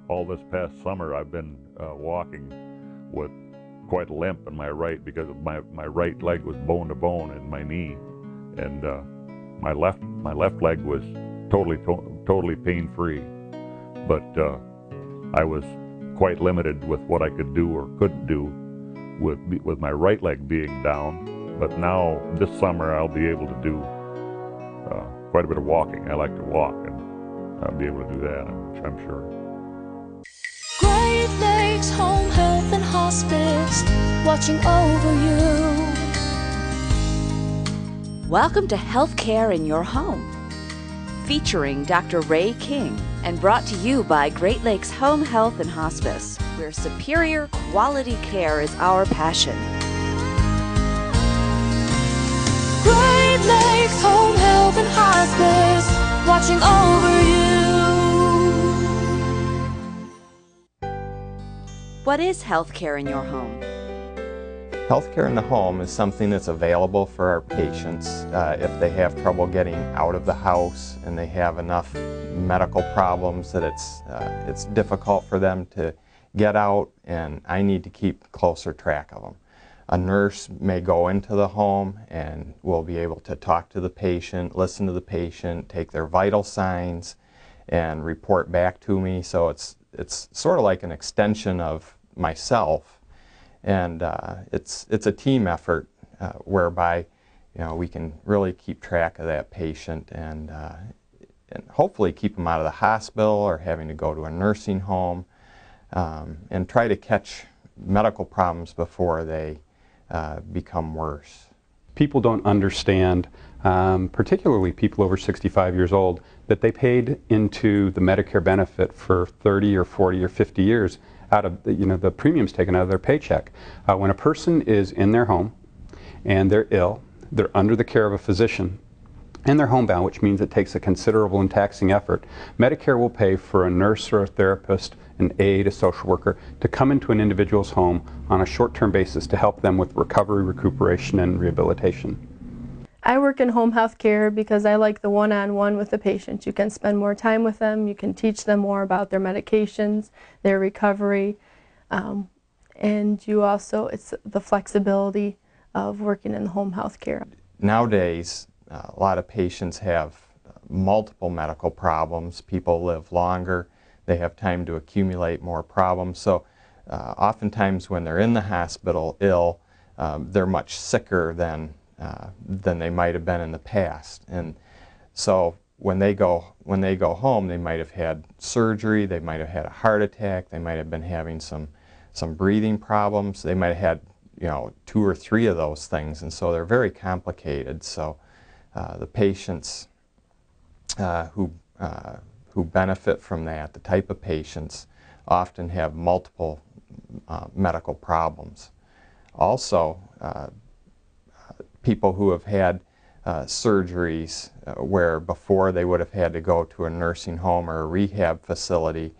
All this past summer I've been walking with quite a limp in my right because my right leg was bone to bone in my knee, and my left leg was totally pain-free. But I was quite limited with what I could do or couldn't do with my right leg being down. But now this summer I'll be able to do quite a bit of walking. I like to walk, and I'll be able to do that, I'm sure. Great Lakes Home Health and Hospice, watching over you. Welcome to Healthcare in Your Home, featuring Dr. Ray King, and brought to you by Great Lakes Home Health and Hospice, where superior quality care is our passion. Great Lakes Home Health and Hospice, watching over you. What is healthcare in your home? Healthcare in the home is something that's available for our patients if they have trouble getting out of the house and they have enough medical problems that it's difficult for them to get out, and I need to keep closer track of them. A nurse may go into the home and will be able to talk to the patient, listen to the patient, take their vital signs, and report back to me. So it's sort of like an extension of myself, and it's a team effort whereby we can really keep track of that patient and hopefully keep them out of the hospital or having to go to a nursing home, and try to catch medical problems before they become worse. People don't understand, particularly people over 65 years old, that they paid into the Medicare benefit for 30 or 40 or 50 years out of the premiums taken out of their paycheck. When a person is in their home and they're ill, they're under the care of a physician, and they're homebound, which means it takes a considerable and taxing effort. Medicare will pay for a nurse or a therapist, an aide, a social worker, to come into an individual's home on a short-term basis to help them with recovery, recuperation, and rehabilitation. I work in home health care because I like the one-on-one with the patient. You can spend more time with them, you can teach them more about their medications, their recovery, and you also, it's the flexibility of working in home health care. Nowadays, A lot of patients have multiple medical problems. People live longer. They have time to accumulate more problems. So oftentimes when they're in the hospital ill, they're much sicker than they might have been in the past. And so when they go home, they might have had surgery, they might have had a heart attack, they might have been having some breathing problems, they might have had 2 or 3 of those things, and so they're very complicated. So the patients who benefit from that, the type of patients, often have multiple medical problems. Also, people who have had surgeries where before they would have had to go to a nursing home or a rehab facility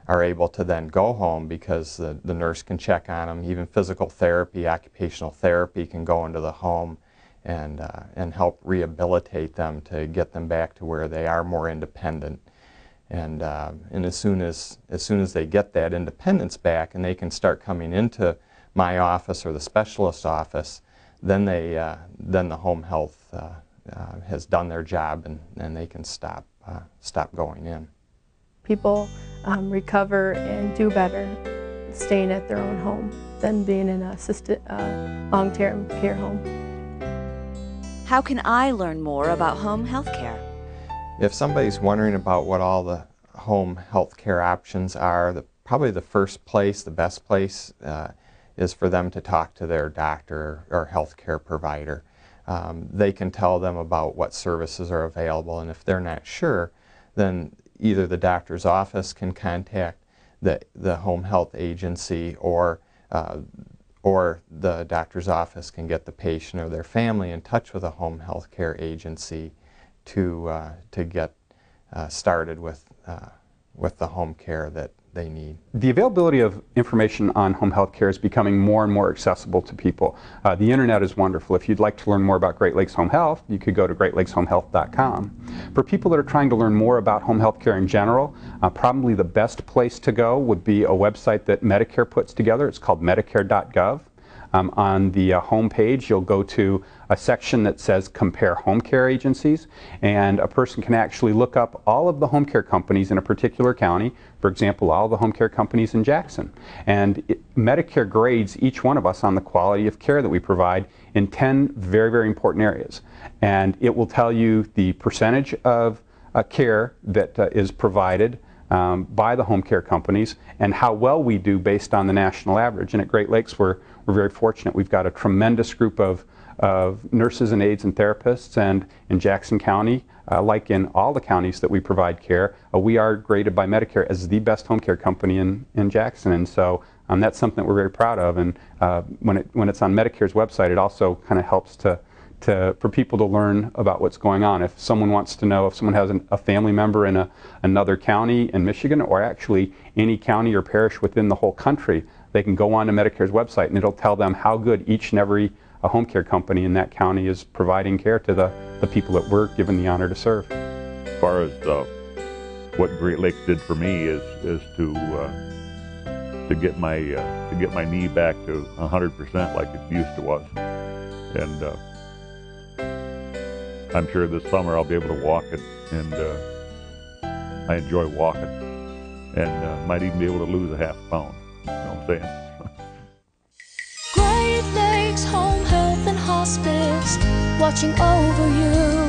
are able to then go home because the nurse can check on them. Even physical therapy, occupational therapy can go into the home and help rehabilitate them to get them back to where they are more independent. And as soon as they get that independence back and they can start coming into my office or the specialist office, then the home health has done their job, and they can stop going in. People recover and do better staying at their own home than being in a long-term care home. How can I learn more about home health care? If somebody's wondering about what all the home health care options are, probably the first place, the best place, is for them to talk to their doctor or health care provider. They can tell them about what services are available, and if they're not sure, then either the doctor's office can contact the home health agency, or the doctor's office can get the patient or their family in touch with a home health care agency to get started with the home care that they need. The availability of information on home health care is becoming more and more accessible to people. The internet is wonderful. If you'd like to learn more about Great Lakes Home Health, you could go to greatlakeshomehealth.com. For people that are trying to learn more about home health care in general, probably the best place to go would be a website that Medicare puts together. It's called medicare.gov. On the home page, you'll go to a section that says Compare Home Care Agencies, and a person can actually look up all of the home care companies in a particular county, for example, all the home care companies in Jackson. And Medicare grades each one of us on the quality of care that we provide in 10 very, very important areas. And it will tell you the percentage of care that is provided by the home care companies and how well we do based on the national average. And at Great Lakes, we're very fortunate. We've got a tremendous group of nurses and aides and therapists, and in Jackson County, like in all the counties that we provide care, we are graded by Medicare as the best home care company in Jackson. And so that's something that we're very proud of. And when it's on Medicare's website, it also kind of helps for people to learn about what's going on. If someone wants to know, if someone has a family member in another county in Michigan, or actually any county or parish within the whole country, they can go on to Medicare's website and it'll tell them how good each and every home care company in that county is providing care to the people that we're given the honor to serve. As far as what Great Lakes did for me is to get my knee back to 100% like it used to was, and I'm sure this summer I'll be able to walk it, and I enjoy walking, and might even be able to lose a half pound. You know what I'm saying? Great Lakes Home Health and Hospice, watching over you.